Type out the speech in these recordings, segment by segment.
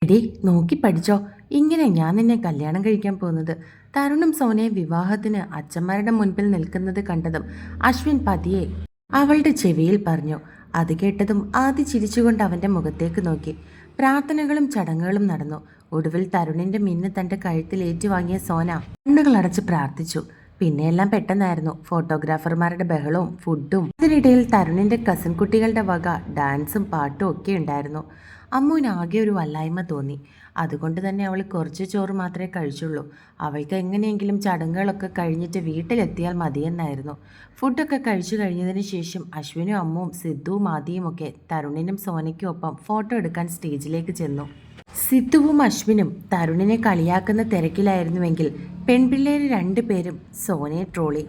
എടീ നോക്കി പഠിച്ചോ. ഇങ്ങനെ ഞാൻ നിന്നെ കല്യാണം കഴിക്കാൻ പോകുന്നത്. തരുണും സോനയും വിവാഹത്തിന് അച്ഛന്മാരുടെ മുൻപിൽ നിൽക്കുന്നത് കണ്ടതും അശ്വിൻ പതിയെ അവളുടെ ചെവിയിൽ പറഞ്ഞു. അത് കേട്ടതും ആദ്യ ചിരിച്ചുകൊണ്ട് അവൻ്റെ മുഖത്തേക്ക് നോക്കി. പ്രാർത്ഥനകളും ചടങ്ങുകളും നടന്നു. ഒടുവിൽ തരുണിന്റെ മിന്ന് തൻ്റെ കഴുത്തിൽ ഏറ്റുവാങ്ങിയ സോന കണ്ണുകളടച്ച് പ്രാർത്ഥിച്ചു. പിന്നെയെല്ലാം പെട്ടെന്നായിരുന്നു. ഫോട്ടോഗ്രാഫർമാരുടെ ബഹളവും ഫുഡും അതിനിടയിൽ തരുണിന്റെ കസിൻ കുട്ടികളുടെ വക ഡാൻസും പാട്ടും ഒക്കെ ഉണ്ടായിരുന്നു. അമ്മുവിന് ആകെ ഒരു വല്ലായ്മ തോന്നി. അതുകൊണ്ട് തന്നെ അവൾ കുറച്ച് ചോറ് മാത്രമേ കഴിച്ചുള്ളൂ. അവൾക്ക് എങ്ങനെയെങ്കിലും ചടങ്ങുകളൊക്കെ കഴിഞ്ഞിട്ട് വീട്ടിലെത്തിയാൽ മതിയെന്നായിരുന്നു. ഫുഡൊക്കെ കഴിച്ചു കഴിഞ്ഞതിന് ശേഷം അശ്വിനും അമ്മുവും സിദ്ധുവും ആദിയും ഒക്കെ തരുണിനും സോനയ്ക്കും ഒപ്പം ഫോട്ടോ എടുക്കാൻ സ്റ്റേജിലേക്ക് ചെന്നു. സിദ്ധുവും അശ്വിനും തരുണിനെ കളിയാക്കുന്ന തിരക്കിലായിരുന്നുവെങ്കിൽ പെൺപിള്ളേർ രണ്ടുപേരും സോനയെ ട്രോളി.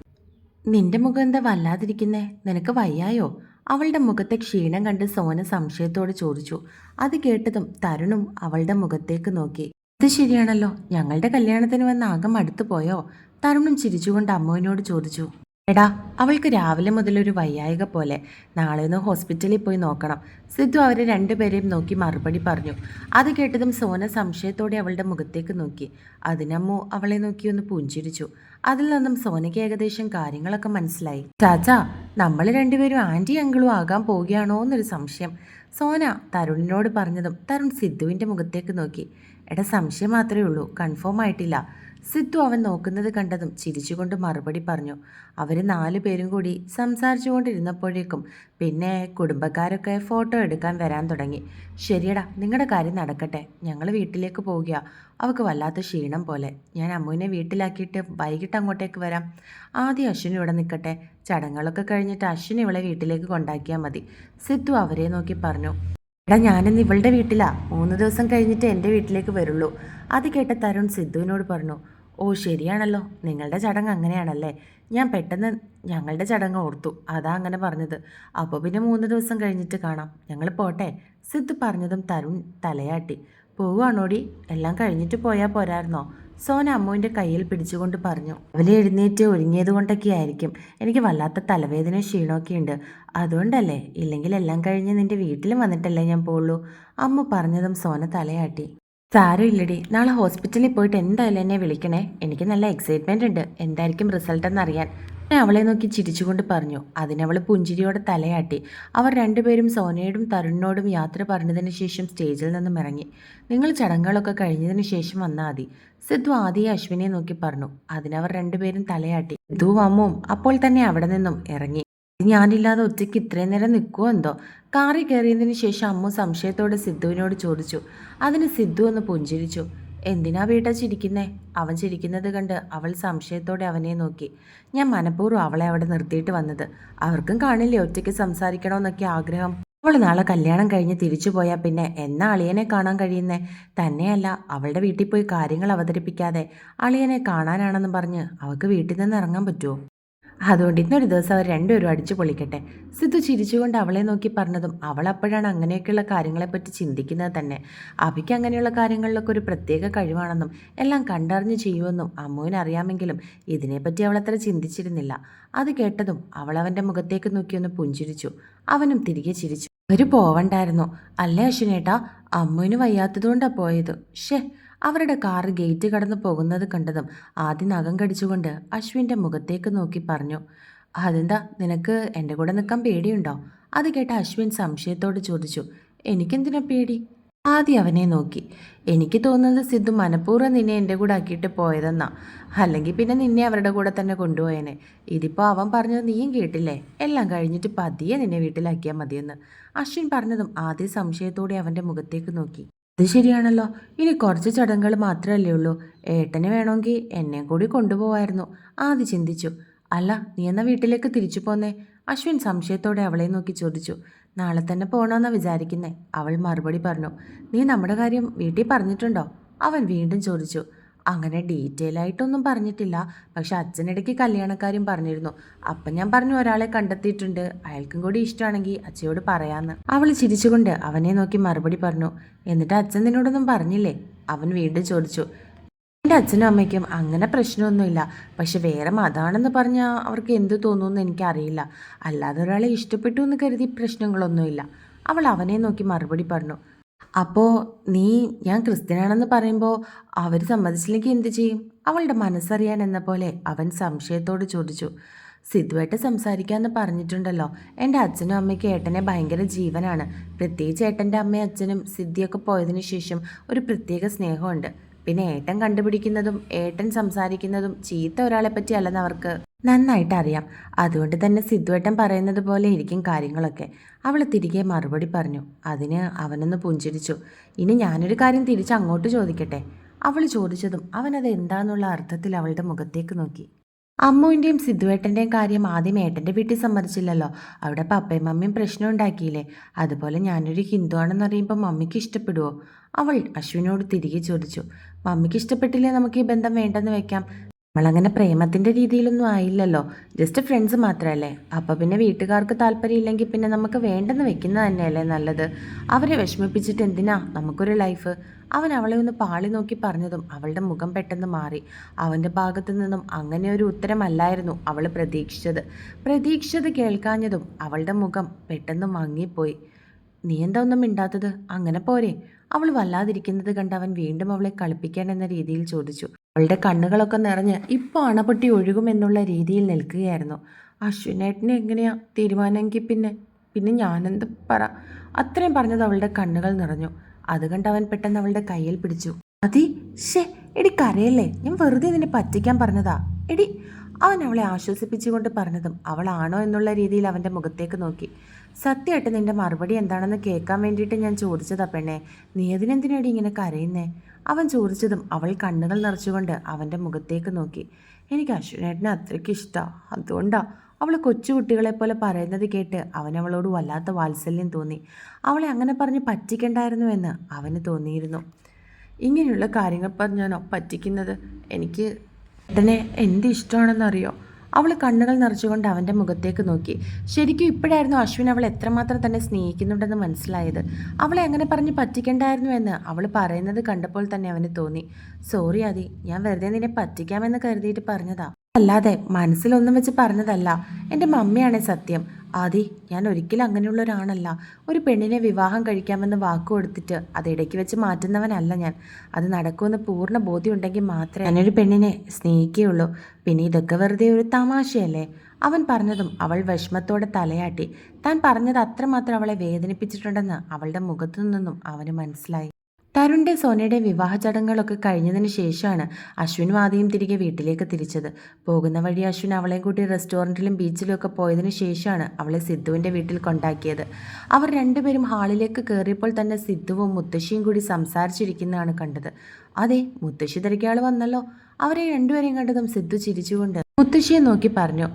നിന്റെ മുഖം എന്താ വല്ലാതിരിക്കുന്നേ? നിനക്ക് വയ്യായോ? അവളുടെ മുഖത്തെ ക്ഷീണം കണ്ട് സോന സംശയത്തോടെ ചോദിച്ചു. അത് കേട്ടതും തരുണും അവളുടെ മുഖത്തേക്ക് നോക്കി. ഇത് ശരിയാണല്ലോ, ഞങ്ങളുടെ കല്യാണത്തിന് വന്ന് ആകെ മടുത്തു പോയോ? തരുണും ചിരിച്ചുകൊണ്ട് അമ്മുവിനോട് ചോദിച്ചു. എടാ, അവൾക്ക് രാവിലെ മുതലൊരു വയ്യായിക പോലെ. നാളെ ഒന്ന് ഹോസ്പിറ്റലിൽ പോയി നോക്കണം. സിദ്ധു അവരെ രണ്ടുപേരെയും നോക്കി മറുപടി പറഞ്ഞു. അത് കേട്ടതും സോന സംശയത്തോടെ അവളുടെ മുഖത്തേക്ക് നോക്കി. അതിനമ്മു അവളെ നോക്കി ഒന്ന് പുഞ്ചിരിച്ചു. അതിൽ നിന്നും സോനയ്ക്ക് ഏകദേശം കാര്യങ്ങളൊക്കെ മനസ്സിലായി. ചാച്ചാ, നമ്മൾ രണ്ടുപേരും ആൻറ്റി അങ്കിളും ആകാൻ പോവുകയാണോ എന്നൊരു സംശയം സോന തരുണിനോട് പറഞ്ഞതും തരുൺ സിദ്ധുവിൻ്റെ മുഖത്തേക്ക് നോക്കി. എടാ, സംശയം മാത്രമേ ഉള്ളൂ, കൺഫേം ആയിട്ടില്ല. സിദ്ധു അവൻ നോക്കുന്നത് കണ്ടതും ചിരിച്ചുകൊണ്ട് മറുപടി പറഞ്ഞു. അവർ 4 പേരും കൂടി സംസാരിച്ചു കൊണ്ടിരുന്നപ്പോഴേക്കും പിന്നെ കുടുംബക്കാരൊക്കെ ഫോട്ടോ എടുക്കാൻ വരാൻ തുടങ്ങി. ശരിയടാ, നിങ്ങളുടെ കാര്യം നടക്കട്ടെ, ഞങ്ങൾ വീട്ടിലേക്ക് പോവുക. അവൾക്ക് വല്ലാത്ത ക്ഷീണം പോലെ. ഞാൻ അമ്മുവിനെ വീട്ടിലാക്കിയിട്ട് വൈകിട്ട് അങ്ങോട്ടേക്ക് വരാം. ആദ്യം അശ്വിൻ ഇവിടെ നിൽക്കട്ടെ. ചടങ്ങുകളൊക്കെ കഴിഞ്ഞിട്ട് അശ്വിൻ ഇവളെ വീട്ടിലേക്ക് കൊണ്ടാക്കിയാൽ മതി. സിദ്ധു അവരെ നോക്കി പറഞ്ഞു. എടാ, ഞാനിന്ന് ഇവളുടെ വീട്ടിലാ. 3 ദിവസം കഴിഞ്ഞിട്ട് എൻ്റെ വീട്ടിലേക്ക് വരുള്ളൂ. അത് കേട്ട തരുൺ സിദ്ധുവിനോട് പറഞ്ഞു. ഓ ശരിയാണല്ലോ, നിങ്ങളുടെ ചടങ്ങ് അങ്ങനെയാണല്ലേ. ഞാൻ പെട്ടെന്ന് ഞങ്ങളുടെ ചടങ്ങ് ഓർത്തു, അതാ അങ്ങനെ പറഞ്ഞത്. അപ്പോൾ പിന്നെ 3 ദിവസം കഴിഞ്ഞിട്ട് കാണാം. ഞങ്ങൾ പോട്ടെ. സിദ്ധു പറഞ്ഞതും തരുൺ തലയാട്ടി. പോവുകയാണോടി? എല്ലാം കഴിഞ്ഞിട്ട് പോയാൽ പോരായിരുന്നോ? സോന അമ്മുവിൻ്റെ കയ്യിൽ പിടിച്ചുകൊണ്ട് പറഞ്ഞു. അവലെ എഴുന്നേറ്റ് ഒരുങ്ങിയത് കൊണ്ടൊക്കെ ആയിരിക്കും. എനിക്ക് വല്ലാത്ത തലവേദന ക്ഷീണമൊക്കെ ഉണ്ട്, അതുകൊണ്ടല്ലേ. ഇല്ലെങ്കിൽ എല്ലാം കഴിഞ്ഞ് നിന്റെ വീട്ടിലും വന്നിട്ടല്ലേ ഞാൻ പോവുള്ളൂ. അമ്മ പറഞ്ഞതും സോന തലയാട്ടി. സാരമില്ലടി, നാളെ ഹോസ്പിറ്റലിൽ പോയിട്ട് എന്തായാലും എന്നെ വിളിക്കണേ. എനിക്ക് നല്ല എക്സൈറ്റ്മെൻ്റ് ഉണ്ട് എന്തായിരിക്കും റിസൾട്ട് എന്നറിയാൻ. ഞാൻ അവളെ നോക്കി ചിരിച്ചുകൊണ്ട് പറഞ്ഞു. അതിനവൾ പുഞ്ചിരിയോടെ തലയാട്ടി. അവർ രണ്ടുപേരും സോനയോടും തരുണിനോടും യാത്ര പറഞ്ഞതിന് ശേഷം സ്റ്റേജിൽ നിന്നും ഇറങ്ങി. നിങ്ങൾ ചടങ്ങുകളൊക്കെ കഴിഞ്ഞതിന് ശേഷം വന്നാൽ മതി. സിദ്ധു ആദിയെ അശ്വിനെ നോക്കി പറഞ്ഞു. അതിനവർ രണ്ടുപേരും തലയാട്ടി. സിദ്ധുവും അമ്മുവും അപ്പോൾ തന്നെ അവിടെ നിന്നും ഇറങ്ങി. ഞാനില്ലാതെ ഒറ്റയ്ക്ക് ഇത്രയും നേരം നിൽക്കുമോ എന്തോ. കാറി കയറിയതിന് ശേഷം അമ്മു സംശയത്തോടെ സിദ്ധുവിനോട് ചോദിച്ചു. അതിന് സിദ്ധു ഒന്ന് പുഞ്ചിരിച്ചു. എന്തിനാ വീട്ടാ ചിരിക്കുന്നേ? അവൻ ചിരിക്കുന്നത് കണ്ട് അവൾ സംശയത്തോടെ അവനെ നോക്കി. ഞാൻ മനഃപൂർവ്വം അവളെ അവിടെ നിർത്തിയിട്ട് വന്നത്. അവർക്കും കാണില്ലേ ഒറ്റയ്ക്ക് സംസാരിക്കണമെന്നൊക്കെ ആഗ്രഹം. അവൾ നാളെ കല്യാണം കഴിഞ്ഞ് തിരിച്ചു പോയാൽ പിന്നെ എന്നാ അളിയനെ കാണാൻ കഴിയുന്നേ? തന്നെയല്ല, അവളുടെ വീട്ടിൽ പോയി കാര്യങ്ങൾ അവതരിപ്പിക്കാതെ അളിയനെ കാണാനാണെന്ന് പറഞ്ഞ് അവൾക്ക് വീട്ടിൽ നിന്ന് ഇറങ്ങാൻ പറ്റുമോ? അതുകൊണ്ട് ഇന്നൊരു ദിവസം അവർ രണ്ടുപേരും അടിച്ചു പൊളിക്കട്ടെ. സിദ്ധു ചിരിച്ചുകൊണ്ട് അവളെ നോക്കി പറഞ്ഞതും അവൾ അപ്പോഴാണ് അങ്ങനെയൊക്കെയുള്ള കാര്യങ്ങളെപ്പറ്റി ചിന്തിക്കുന്നത് തന്നെ. അഭിക്ക് അങ്ങനെയുള്ള കാര്യങ്ങളിലൊക്കെ ഒരു പ്രത്യേക കഴിവാണെന്നും എല്ലാം കണ്ടറിഞ്ഞ് ചെയ്യുമെന്നും അമ്മുവിന് അറിയാമെങ്കിലും ഇതിനെപ്പറ്റി അവൾ അത്ര ചിന്തിച്ചിരുന്നില്ല. അത് കേട്ടതും അവൾ അവൻ്റെ മുഖത്തേക്ക് നോക്കിയൊന്ന് പുഞ്ചിരിച്ചു. അവനും തിരികെ ചിരിച്ചു. അവർ പോവണ്ടായിരുന്നു അല്ലേ അശ്വിനേട്ടാ? അമ്മുവിന് വയ്യാത്തതുകൊണ്ടാണ് പോയത്. ഷേ. അവരുടെ കാറ് ഗേറ്റ് കടന്നു പോകുന്നത് കണ്ടതും ആദ്യം നഖം കടിച്ചുകൊണ്ട് അശ്വിൻ്റെ മുഖത്തേക്ക് നോക്കി പറഞ്ഞു. അതെന്താ, നിനക്ക് എൻ്റെ കൂടെ നിൽക്കാൻ പേടിയുണ്ടോ? അത് കേട്ട അശ്വിൻ സംശയത്തോട് ചോദിച്ചു. എനിക്കെന്തിനാ പേടി? ആദ്യം അവനെ നോക്കി. എനിക്ക് തോന്നുന്നത് സിദ്ധു മനഃപൂർവ്വം നിന്നെ എൻ്റെ കൂടെ ആക്കിയിട്ട് പോയതെന്നാ. അല്ലെങ്കിൽ പിന്നെ നിന്നെ അവരുടെ കൂടെ തന്നെ കൊണ്ടുപോയേനെ. ഇതിപ്പോൾ അവൻ പറഞ്ഞത് നീയും കേട്ടില്ലേ? എല്ലാം കഴിഞ്ഞിട്ട് പതിയെ നിന്നെ വീട്ടിലാക്കിയാൽ മതിയെന്ന്. അശ്വിൻ പറഞ്ഞതും ആദ്യം സംശയത്തോടെ അവൻ്റെ മുഖത്തേക്ക് നോക്കി. അത് ശരിയാണല്ലോ, ഇനി കുറച്ച് ചടങ്ങുകൾ മാത്രമല്ലേ ഉള്ളൂ. ഏട്ടന് വേണമെങ്കിൽ എന്നെ കൂടി കൊണ്ടുപോവായിരുന്നു. ആദ്യം ചിന്തിച്ചു. അല്ല, നീ എന്നാ വീട്ടിലേക്ക് തിരിച്ചു പോന്നേ? അശ്വിൻ സംശയത്തോടെ അവളെ നോക്കി ചോദിച്ചു. നാളെ തന്നെ പോകണമെന്നാണ് വിചാരിക്കുന്നേ. അവൾ മറുപടി പറഞ്ഞു. നീ നമ്മുടെ കാര്യം വീട്ടിൽ പറഞ്ഞിട്ടുണ്ടോ? അവൻ വീണ്ടും ചോദിച്ചു. അങ്ങനെ ഡീറ്റെയിൽ ആയിട്ടൊന്നും പറഞ്ഞിട്ടില്ല, പക്ഷെ അച്ഛനിടയ്ക്ക് കല്യാണക്കാരും പറഞ്ഞിരുന്നു. അപ്പം ഞാൻ പറഞ്ഞു ഒരാളെ കണ്ടെത്തിയിട്ടുണ്ട്, അയാൾക്കും കൂടി ഇഷ്ടമാണെങ്കിൽ അച്ഛയോട് പറയാമെന്ന്. അവൾ ചിരിച്ചുകൊണ്ട് അവനെ നോക്കി മറുപടി പറഞ്ഞു. എന്നിട്ട് അച്ഛൻ നിന്നോടൊന്നും പറഞ്ഞില്ലേ? അവൻ വീണ്ടും ചോദിച്ചു. എൻ്റെ അച്ഛനും അമ്മയ്ക്കും അങ്ങനെ പ്രശ്നമൊന്നുമില്ല, പക്ഷെ വേറെ മതാണെന്ന് പറഞ്ഞാൽ അവർക്ക് എന്ത് തോന്നുമെന്ന് എനിക്കറിയില്ല. അല്ലാതെ ഒരാളെ ഇഷ്ടപ്പെട്ടു എന്ന് കരുതി പ്രശ്നങ്ങളൊന്നുമില്ല. അവൾ അവനെ നോക്കി മറുപടി പറഞ്ഞു. അപ്പോൾ നീ ഞാൻ ക്രിസ്ത്യനാണെന്ന് പറയുമ്പോൾ അവർ സമ്മതിച്ചില്ലെങ്കിൽ എന്ത് ചെയ്യും? അവളുടെ മനസ്സറിയാൻ എന്ന പോലെ അവൻ സംശയത്തോട് ചോദിച്ചു. സിദ്ധുവായിട്ട് സംസാരിക്കാമെന്ന് പറഞ്ഞിട്ടുണ്ടല്ലോ. എൻ്റെ അച്ഛനും അമ്മയ്ക്കും ഏട്ടനെ ഭയങ്കര ജീവനാണ്. പ്രത്യേകിച്ച് ഏട്ടൻ്റെ അമ്മയും അച്ഛനും സിദ്ധിയൊക്കെ പോയതിനു ശേഷം ഒരു പ്രത്യേക സ്നേഹമുണ്ട്. പിന്നെ ഏട്ടൻ കണ്ടുപിടിക്കുന്നതും ഏട്ടൻ സംസാരിക്കുന്നതും ചീത്ത ഒരാളെ പറ്റി അല്ലെന്ന് അവർക്ക് നന്നായിട്ട് അറിയാം. അതുകൊണ്ട് തന്നെ സിദ്ധുവേട്ടൻ പറയുന്നത് പോലെ ഇരിക്കും കാര്യങ്ങളൊക്കെ. അവൾ തിരികെ മറുപടി പറഞ്ഞു. അതിന് അവനൊന്ന് പുഞ്ചിരിച്ചു. ഇനി ഞാനൊരു കാര്യം തിരിച്ച് അങ്ങോട്ട് ചോദിക്കട്ടെ? അവൾ ചോദിച്ചതും അവനത് എന്താന്നുള്ള അർത്ഥത്തിൽ അവളുടെ മുഖത്തേക്ക് നോക്കി. അമ്മുവിൻ്റെയും സിദ്ധുവേട്ടൻ്റെയും കാര്യം ആദ്യം ഏട്ടൻ്റെ വീട്ടിൽ സമ്മതിച്ചില്ലല്ലോ. അവിടെ പപ്പയും മമ്മിയും പ്രശ്നം ഉണ്ടാക്കിയില്ലേ? അതുപോലെ ഞാനൊരു ഹിന്ദു ആണെന്നറിയുമ്പോൾ മമ്മിക്ക് ഇഷ്ടപ്പെടുവോ? അവൾ അശ്വിനോട് തിരികെ ചോദിച്ചു. മമ്മിക്ക് ഇഷ്ടപ്പെട്ടില്ലേ നമുക്ക് ഈ ബന്ധം വേണ്ടെന്ന് വെക്കാം. നമ്മളങ്ങനെ പ്രേമത്തിൻ്റെ രീതിയിലൊന്നും ആയില്ലല്ലോ. ജസ്റ്റ് ഫ്രണ്ട്സ് മാത്രമല്ലേ. അപ്പോൾ പിന്നെ വീട്ടുകാർക്ക് താല്പര്യമില്ലെങ്കിൽ പിന്നെ നമുക്ക് വേണ്ടെന്ന് വെക്കുന്നത് തന്നെയല്ലേ നല്ലത്. അവരെ വിഷമിപ്പിച്ചിട്ട് എന്തിനാ നമുക്കൊരു ലൈഫ്? അവൻ അവളെ ഒന്ന് പാളി നോക്കി പറഞ്ഞതും അവളുടെ മുഖം പെട്ടെന്ന് മാറി. അവൻ്റെ ഭാഗത്തു നിന്നും അങ്ങനെ ഒരു ഉത്തരമല്ലായിരുന്നു അവൾ പ്രതീക്ഷിച്ചത് കേൾക്കാഞ്ഞതും അവളുടെ മുഖം പെട്ടെന്ന് മങ്ങിപ്പോയി. നീ എന്താ ഒന്നും മിണ്ടാത്തത്? അങ്ങനെ പോരെ? അവൾ വല്ലാതിരിക്കുന്നത് കണ്ട് അവൻ വീണ്ടും അവളെ കളിപ്പിക്കാൻ എന്ന രീതിയിൽ ചോദിച്ചു. അവളുടെ കണ്ണുകളൊക്കെ നിറഞ്ഞ് ഇപ്പോൾ അണപൊട്ടി ഒഴുകുമെന്നുള്ള രീതിയിൽ നിൽക്കുകയായിരുന്നു. അശ്വിനേട്ടനെ എങ്ങനെയാ തീരുമാനമെങ്കിൽ പിന്നെ ഞാനെന്ത് പറ? അത്രയും പറഞ്ഞത് അവളുടെ കണ്ണുകൾ നിറഞ്ഞു. അത് കണ്ട് അവൻ പെട്ടെന്ന് അവളുടെ കയ്യിൽ പിടിച്ചു. അതി ഷേ എടി കരയല്ലേ, ഞാൻ വെറുതെ നിന്നെ പറ്റിക്കാൻ പറഞ്ഞതാ എടി. അവൻ അവളെ ആശ്വസിപ്പിച്ചുകൊണ്ട് പറഞ്ഞതും അവളാണോ എന്നുള്ള രീതിയിൽ അവൻ്റെ മുഖത്തേക്ക് നോക്കി. സത്യമായിട്ട് നിന്റെ മറുപടി എന്താണെന്ന് കേൾക്കാൻ വേണ്ടിയിട്ട് ഞാൻ ചോദിച്ചതാ പെണ്ണെ. നീ അതിനെന്തിനാടി ഇങ്ങനെ കരയുന്നേ? അവൻ ചോദിച്ചതും അവൾ കണ്ണുകൾ നിറച്ചുകൊണ്ട് അവൻ്റെ മുഖത്തേക്ക് നോക്കി. എനിക്ക് അശ്വിനേട്ടനെ അത്രയ്ക്ക് ഇഷ്ടമാണ്, അതുകൊണ്ടാ. അവൾ കൊച്ചുകുട്ടികളെ പോലെ പറയുന്നത് കേട്ട് അവനവളോട് വല്ലാത്ത വാത്സല്യം തോന്നി. അവളെ അങ്ങനെ പറഞ്ഞ് പറ്റിക്കണ്ടായിരുന്നു എന്ന് അവന് തോന്നിയിരുന്നു. ഇങ്ങനെയുള്ള കാര്യങ്ങൾ പറഞ്ഞാണോ പറ്റിക്കുന്നത്? എനിക്ക് ഏട്ടനെ എന്ത് ഇഷ്ടമാണെന്നറിയോ? അവൾ കണ്ണുകൾ നിറച്ചുകൊണ്ട് അവൻ്റെ മുഖത്തേക്ക് നോക്കി. ശരിക്കും ഇപ്പോഴായിരുന്നു അശ്വിൻ അവൾ എത്രമാത്രം തന്നെ സ്നേഹിക്കുന്നുണ്ടെന്ന് മനസ്സിലായത്. അവളെ അങ്ങനെ പറഞ്ഞ് പറ്റിക്കണ്ടായിരുന്നു എന്ന് അവൾ പറയുന്നത് കണ്ടപ്പോൾ തന്നെ അവന് തോന്നി. സോറി ആദി, ഞാൻ വെറുതെ നിന്നെ പറ്റിക്കാമെന്ന് കരുതിയിട്ട് പറഞ്ഞതാ, അല്ലാതെ മനസ്സിലൊന്നും വെച്ച് പറഞ്ഞതല്ല. എൻ്റെ മമ്മിയാണേ സത്യം. ആദി, ഞാൻ ഒരിക്കലും അങ്ങനെയുള്ള ഒരാളല്ല. ഒരു പെണ്ണിനെ വിവാഹം കഴിക്കാമെന്ന് വാക്കു കൊടുത്തിട്ട് അത് ഇടയ്ക്ക് വെച്ച് മാറ്റുന്നവനല്ല ഞാൻ. അത് നടക്കുമെന്ന് പൂർണ്ണ ബോധ്യമുണ്ടെങ്കിൽ മാത്രമേ ഞാനൊരു പെണ്ണിനെ സ്നേഹിക്കുകയുള്ളൂ. പിന്നെ ഇതൊക്കെ വെറുതെ ഒരു തമാശയല്ലേ? അവൻ പറഞ്ഞതും അവൾ വിഷമത്തോടെ തലയാട്ടി. താൻ പറഞ്ഞത് അത്രമാത്രം അവളെ വേദനിപ്പിച്ചിട്ടുണ്ടെന്ന് അവളുടെ മുഖത്തു നിന്നും അവന് മനസ്സിലായി. തരുണിൻ്റെ സോനയുടെ വിവാഹ ചടങ്ങുകളൊക്കെ കഴിഞ്ഞതിന് ശേഷമാണ് അശ്വിൻ വാദിയും തിരികെ വീട്ടിലേക്ക് തിരിച്ചത്. പോകുന്ന വഴി അശ്വിൻ അവളെയും കൂട്ടി റെസ്റ്റോറൻറ്റിലും ബീച്ചിലും ഒക്കെ പോയതിനു ശേഷമാണ് അവളെ സിദ്ധുവിൻ്റെ വീട്ടിൽ കൊണ്ടാക്കിയത്. അവർ രണ്ടുപേരും ഹാളിലേക്ക് കയറിയപ്പോൾ തന്നെ സിദ്ധുവും മുത്തശ്ശിയും കൂടി സംസാരിച്ചിരിക്കുന്നതാണ് കണ്ടത്. അതെ, മുത്തശ്ശി തിരക്കിയാൾ വന്നല്ലോ. അവരെ രണ്ടുപേരെയും കണ്ടതും സിദ്ധു ചിരിച്ചുകൊണ്ട് മുത്തശ്ശിയെ നോക്കി പറഞ്ഞു.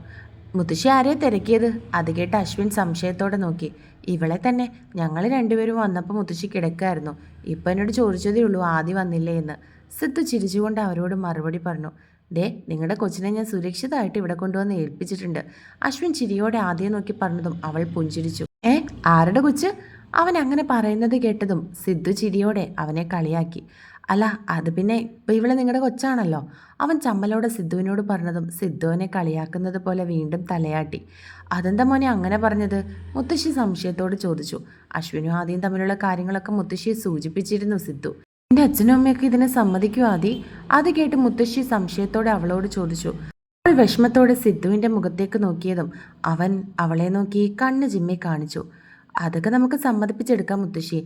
മുത്തശ്ശി ആരെയെ തിരക്കിയത്? അത് കേട്ട് അശ്വിൻ സംശയത്തോടെ നോക്കി. ഇവളെ തന്നെ. ഞങ്ങൾ രണ്ടുപേരും വന്നപ്പോൾ മുത്തശ്ശി കിടക്കായിരുന്നു. ഇപ്പം എന്നോട് ചോദിച്ചതേ ഉള്ളൂ ആദ്യം വന്നില്ലേ എന്ന്. സിദ്ധു ചിരിച്ചുകൊണ്ട് അവരോട് മറുപടി പറഞ്ഞു. ദേ, നിങ്ങളുടെ കൊച്ചിനെ ഞാൻ സുരക്ഷിതമായിട്ട് ഇവിടെ കൊണ്ടുവന്ന് ഏൽപ്പിച്ചിട്ടുണ്ട്. അശ്വിൻ ചിരിയോടെ ആദ്യം നോക്കി പറഞ്ഞതും അവൾ പുഞ്ചിരിച്ചു. ആരുടെ കൊച്ച്? അവൻ അങ്ങനെ പറയുന്നത് കേട്ടതും സിദ്ധു ചിരിയോടെ അവനെ കളിയാക്കി. അല്ല, അത് പിന്നെ ഇപ്പം ഇവളെ നിങ്ങളുടെ കൊച്ചാണല്ലോ. അവൻ ചമ്മലോടെ സിദ്ധുവിനോട് പറഞ്ഞതും സിദ്ധുവിനെ കളിയാക്കുന്നത് പോലെ വീണ്ടും തലയാട്ടി. അതെന്താ മോനെ അങ്ങനെ പറഞ്ഞത്? മുത്തശ്ശി സംശയത്തോട് ചോദിച്ചു. അശ്വിനും ആദ്യം തമ്മിലുള്ള കാര്യങ്ങളൊക്കെ മുത്തശ്ശിയെ സൂചിപ്പിച്ചിരുന്നു സിദ്ധു. എൻ്റെ അച്ഛനും അമ്മയൊക്കെ ഇതിനെ സമ്മതിക്കുമോ ആദി? അത് കേട്ട് മുത്തശ്ശി സംശയത്തോടെ അവളോട് ചോദിച്ചു. അവൾ വിഷമത്തോടെ സിദ്ധുവിൻ്റെ മുഖത്തേക്ക് നോക്കിയതും അവൻ അവളെ നോക്കി കണ്ണ് ചിമ്മി കാണിച്ചു. അതൊക്കെ നമുക്ക് സമ്മതിപ്പിച്ചെടുക്കാം മുത്തശ്ശി.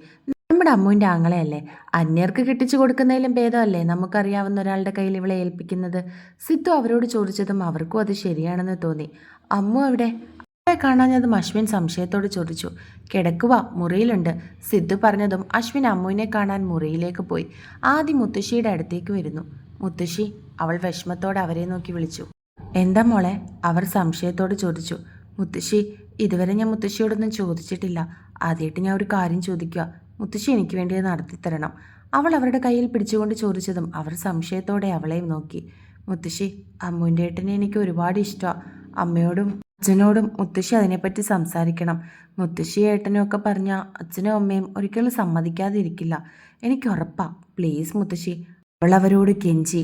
നമ്മുടെ അമ്മുവിൻ്റെ ആങ്ങളെയല്ലേ. അന്യർക്ക് കെട്ടിച്ചു കൊടുക്കുന്നതിലും ഭേദമല്ലേ നമുക്കറിയാവുന്ന ഒരാളുടെ കയ്യിൽ ഇവളെ ഏൽപ്പിക്കുന്നത്? സിദ്ധു അവരോട് ചോദിച്ചതും അവർക്കും അത് ശരിയാണെന്ന് തോന്നി. അമ്മു എവിടെ? അവളെ കാണാഞ്ഞതും അശ്വിൻ സംശയത്തോട് ചോദിച്ചു. കിടക്കുക, മുറിയിലുണ്ട്. സിദ്ധു പറഞ്ഞതും അശ്വിൻ അമ്മുവിനെ കാണാൻ മുറിയിലേക്ക് പോയി. ആദ്യം മുത്തശ്ശിയുടെ അടുത്തേക്ക് വരുന്നു. മുത്തശ്ശി, അവൾ വിഷമത്തോടെ അവരെ നോക്കി വിളിച്ചു. എന്താ മോളെ? അവർ സംശയത്തോട് ചോദിച്ചു. മുത്തശ്ശി, ഇതുവരെ ഞാൻ മുത്തശ്ശിയോടൊന്നും ചോദിച്ചിട്ടില്ല. ആദ്യമായിട്ട് ഞാൻ ഒരു കാര്യം ചോദിക്കുക. മുത്തശ്ശി എനിക്ക് വേണ്ടി നടത്തിത്തരണം. അവൾ അവരുടെ കയ്യിൽ പിടിച്ചുകൊണ്ട് ചോദിച്ചതും അവർ സംശയത്തോടെ അവളെ നോക്കി. മുത്തശ്ശി, അമ്മുവിൻ്റെ ഏട്ടനെ എനിക്ക് ഒരുപാട് ഇഷ്ടമാണ്. അമ്മയോടും അച്ഛനോടും മുത്തശ്ശി അതിനെപ്പറ്റി സംസാരിക്കണം. മുത്തശ്ശി ഏട്ടനും ഒക്കെ പറഞ്ഞാൽ അച്ഛനും അമ്മയും ഒരിക്കലും സമ്മതിക്കാതിരിക്കില്ല. എനിക്ക് ഉറപ്പാ. പ്ലീസ് മുത്തശ്ശി, അവൾ അവരോട് കെഞ്ചി.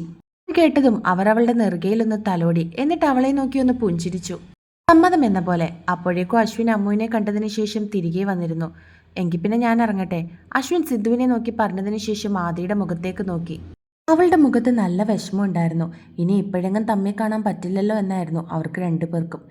കേട്ടതും അവർ അവളുടെ നെറുകയിലൊന്ന് തലോടി. എന്നിട്ട് അവളെ നോക്കി ഒന്ന് പുഞ്ചിരിച്ചു. സമ്മതം എന്ന പോലെ. അപ്പോഴേക്കും അശ്വിൻ അമ്മുവിനെ കണ്ടതിന് ശേഷം തിരികെ വന്നിരുന്നു. എങ്കിൽ പിന്നെ ഞാൻ ഇറങ്ങട്ടെ. അശ്വിൻ സിദ്ധുവിനെ നോക്കി പറഞ്ഞതിന് ശേഷം ആദിയുടെ മുഖത്തേക്ക് നോക്കി. അവളുടെ മുഖത്ത് നല്ല വിഷമമുണ്ടായിരുന്നു. ഇനി ഇപ്പോഴെങ്ങും തമ്മിൽ കാണാൻ പറ്റില്ലല്ലോ എന്നായിരുന്നു അവർക്ക് രണ്ടുപേർക്കും.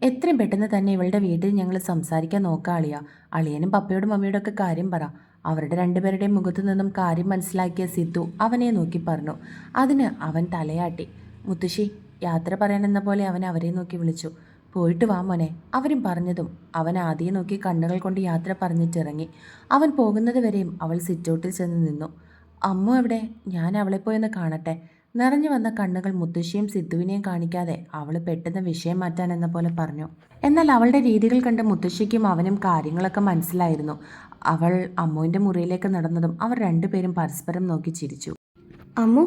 എത്രയും പെട്ടെന്ന് തന്നെ ഇവളുടെ വീട്ടിൽ ഞങ്ങൾ സംസാരിക്കാൻ നോക്കാം അളിയ. അളിയനും പപ്പയോടും മമ്മിയോടും ഒക്കെ കാര്യം പറ. അവരുടെ രണ്ടുപേരുടെയും മുഖത്തു നിന്നും കാര്യം മനസ്സിലാക്കിയ സിദ്ധു അവനെ നോക്കി പറഞ്ഞു. അതിന് അവൻ തലയാട്ടി. മുത്തശ്ശി, യാത്ര പറയാനെന്ന പോലെ അവൻ അവരെ നോക്കി വിളിച്ചു. പോയിട്ട് വാ മോനെ. അവരും പറഞ്ഞതും അവൻ ആദ്യം നോക്കി കണ്ണുകൾ കൊണ്ട് യാത്ര പറഞ്ഞിട്ടിറങ്ങി. അവൻ പോകുന്നത് വരെയും അവൾ സിറ്റൗട്ടിൽ ചെന്ന് നിന്നു. അമ്മു എവിടെ? ഞാൻ അവളെ പോയെന്ന് കാണട്ടെ. നിറഞ്ഞു വന്ന കണ്ണുകൾ മുത്തശ്ശിയും സിദ്ധുവിനെയും കാണിക്കാതെ അവൾ പെട്ടെന്ന് വിഷയം മാറ്റാൻ എന്ന പോലെ പറഞ്ഞു. എന്നാൽ അവളുടെ രീതികൾ കണ്ട് മുത്തശ്ശിക്കും അവനും കാര്യങ്ങളൊക്കെ മനസ്സിലായിരുന്നു. അവൾ അമ്മുവിൻ്റെ മുറിയിലേക്ക് നടന്നതും അവർ രണ്ടുപേരും പരസ്പരം നോക്കി ചിരിച്ചു. അമ്മു,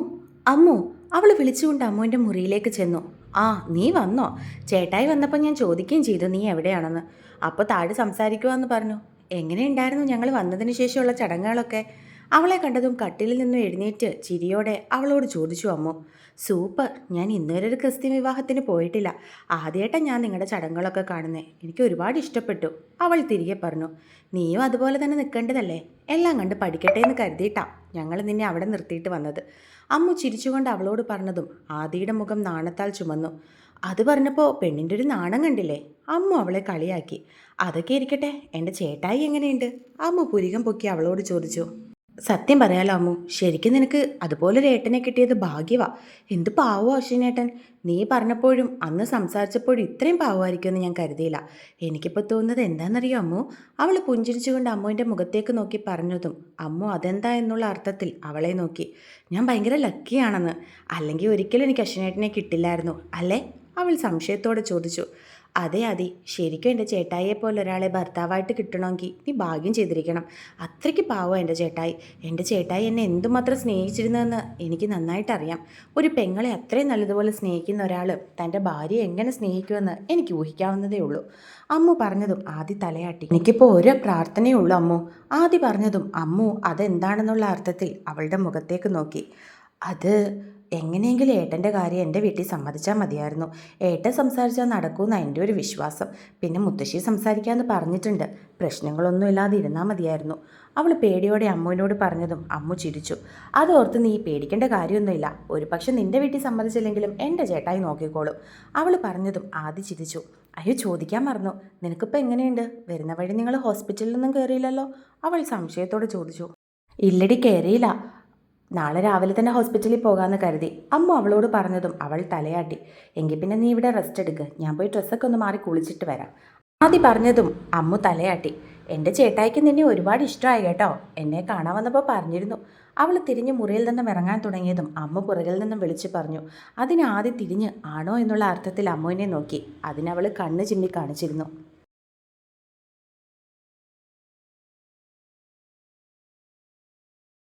അമ്മു, അവൾ വിളിച്ചുകൊണ്ട് അമ്മുവിൻ്റെ മുറിയിലേക്ക് ചെന്നു. ആ, നീ വന്നോ? ചേട്ടായി വന്നപ്പോൾ ഞാൻ ചോദിക്കുകയും ചെയ്തു നീ എവിടെയാണെന്ന്. അപ്പോൾ താഴെ സംസാരിക്കുവാന്ന് പറഞ്ഞു. എങ്ങനെയുണ്ടായിരുന്നു ഞങ്ങൾ വന്നതിന് ശേഷമുള്ള ചടങ്ങുകളൊക്കെ? അവളെ കണ്ടതും കട്ടിലിൽ നിന്നും എഴുന്നേറ്റ് ചിരിയോടെ അവളോട് ചോദിച്ചു അമ്മു. സൂപ്പർ. ഞാൻ ഇന്നുവരെ ഒരു ക്രിസ്ത്യൻ വിവാഹത്തിന് പോയിട്ടില്ല. ആദ്യമായിട്ടാണ് ഞാൻ നിങ്ങളുടെ ചടങ്ങുകളൊക്കെ കാണുന്നത്. എനിക്ക് ഒരുപാട് ഇഷ്ടപ്പെട്ടു. അവൾ തിരികെ പറഞ്ഞു. നീയും അതുപോലെ തന്നെ നിൽക്കേണ്ടതല്ലേ? എല്ലാം കണ്ട് പഠിക്കട്ടെ എന്ന് കരുതിയിട്ടാ ഞങ്ങൾ നിന്നെ അവിടെ നിർത്തിയിട്ട് വന്നത്. അമ്മു ചിരിച്ചുകൊണ്ട് അവളോട് പറഞ്ഞതും ആദിയുടെ മുഖം നാണത്താൽ ചുമന്നു. അത് പറഞ്ഞപ്പോൾ പെണ്ണിൻ്റെ ഒരു നാണം കണ്ടില്ലേ? അമ്മു അവളെ കളിയാക്കി. അതൊക്കെ ഇരിക്കട്ടെ, എൻ്റെ ചേട്ടായി എങ്ങനെയുണ്ട്? അമ്മു പുരികം പൊക്കി അവളോട് ചോദിച്ചു. സത്യം പറയാലോ അമ്മു, ശരിക്കും നിനക്ക് അതുപോലൊരു ഏട്ടനെ കിട്ടിയത് ഭാഗ്യവാ. എന്ത് പാവോ അശ്വിനേട്ടൻ. നീ പറഞ്ഞപ്പോഴും അന്ന് സംസാരിച്ചപ്പോഴും ഇത്രയും പാവമായിരിക്കുമെന്ന് ഞാൻ കരുതിയില്ല. എനിക്കിപ്പോൾ തോന്നുന്നത് എന്താണെന്നറിയോ അമ്മു? അവൾ പുഞ്ചിരിച്ചുകൊണ്ട് അമ്മുവിൻ്റെ മുഖത്തേക്ക് നോക്കി പറഞ്ഞതും അമ്മു അതെന്താ എന്നുള്ള അർത്ഥത്തിൽ അവളെ നോക്കി. ഞാൻ ഭയങ്കര ലക്കിയാണെന്ന്. അല്ലെങ്കിൽ ഒരിക്കലും എനിക്ക് അശ്വിനേട്ടനെ കിട്ടില്ലായിരുന്നു അല്ലേ? അവൾ സംശയത്തോടെ ചോദിച്ചു. അതെ അതി, ശരിക്കും എൻ്റെ ചേട്ടായിയെ പോലെ ഒരാളെ ഭർത്താവായിട്ട് കിട്ടണമെങ്കിൽ നീ ഭാഗ്യം ചെയ്തിരിക്കണം. അത്രയ്ക്ക് പാവം എൻ്റെ ചേട്ടായി. എൻ്റെ ചേട്ടായി എന്നെ എന്തുമാത്രം സ്നേഹിച്ചിരുന്നതെന്ന് എനിക്ക് നന്നായിട്ടറിയാം. ഒരു പെങ്ങളെ അത്രയും നല്ലതുപോലെ സ്നേഹിക്കുന്ന ഒരാൾ തൻ്റെ ഭാര്യയെ എങ്ങനെ സ്നേഹിക്കുമെന്ന് എനിക്ക് ഊഹിക്കാവുന്നതേ ഉള്ളൂ. അമ്മു പറഞ്ഞതും ആദി തലയാട്ടി. എനിക്കിപ്പോൾ ഓരോ പ്രാർത്ഥനയേ ഉള്ളൂ അമ്മു. ആദി പറഞ്ഞതും അമ്മു അതെന്താണെന്നുള്ള അർത്ഥത്തിൽ അവളുടെ മുഖത്തേക്ക് നോക്കി. അത് എങ്ങനെയെങ്കിലും ഏട്ടൻ്റെ കാര്യം എൻ്റെ വീട്ടിൽ സമ്മതിച്ചാൽ മതിയായിരുന്നു. ഏട്ടൻ സംസാരിച്ചാൽ നടക്കുമെന്നാണ് എൻ്റെ ഒരു വിശ്വാസം. പിന്നെ മുത്തശ്ശി സംസാരിക്കാമെന്ന് പറഞ്ഞിട്ടുണ്ട്. പ്രശ്നങ്ങളൊന്നും ഇല്ലാതെ ഇരുന്നാൽ മതിയായിരുന്നു. അവൾ പേടിയോടെ അമ്മുവിനോട് പറഞ്ഞതും അമ്മു ചിരിച്ചു. അതോർത്ത് നീ പേടിക്കേണ്ട കാര്യമൊന്നുമില്ല. ഒരു പക്ഷെ നിൻ്റെ വീട്ടിൽ സമ്മതിച്ചില്ലെങ്കിലും എൻ്റെ ചേട്ടായി നോക്കിക്കോളും. അവൾ പറഞ്ഞതും ആദ്യം ചിരിച്ചു. അയ്യോ, ചോദിക്കാൻ മറന്നു. നിനക്കിപ്പോൾ എങ്ങനെയുണ്ട്? വരുന്ന വഴി നിങ്ങൾ ഹോസ്പിറ്റലിലൊന്നും കയറിയില്ലല്ലോ? അവൾ സംശയത്തോടെ ചോദിച്ചു. ഇല്ലടി, കയറിയില്ല. നാളെ രാവിലെ തന്നെ ഹോസ്പിറ്റലിൽ പോകാമെന്ന് കരുതി. അമ്മ അവളോട് പറഞ്ഞതും അവൾ തലയാട്ടി. എങ്കിൽ പിന്നെ നീ ഇവിടെ റെസ്റ്റ് എടുക്ക്. ഞാൻ പോയി ഡ്രസ്സൊക്കെ ഒന്ന് മാറി കുളിച്ചിട്ട് വരാം. ആദ്യം പറഞ്ഞതും അമ്മു തലയാട്ടി. എൻ്റെ ചേട്ടായിക്ക് നിന്നെ ഒരുപാട് ഇഷ്ടമായി കേട്ടോ. എന്നെ കാണാൻ വന്നപ്പോൾ പറഞ്ഞിരുന്നു. അവൾ തിരിഞ്ഞ് മുറിയിൽ നിന്നും ഇറങ്ങാൻ തുടങ്ങിയതും അമ്മ പുറകിൽ നിന്നും വിളിച്ചു പറഞ്ഞു. അതിനാദ്യം തിരിഞ്ഞ് ആണോ എന്നുള്ള അർത്ഥത്തിൽ അമ്മുവിനെ നോക്കി. അതിനവൾ കണ്ണ് ചിമ്മി കാണിച്ചിരുന്നു.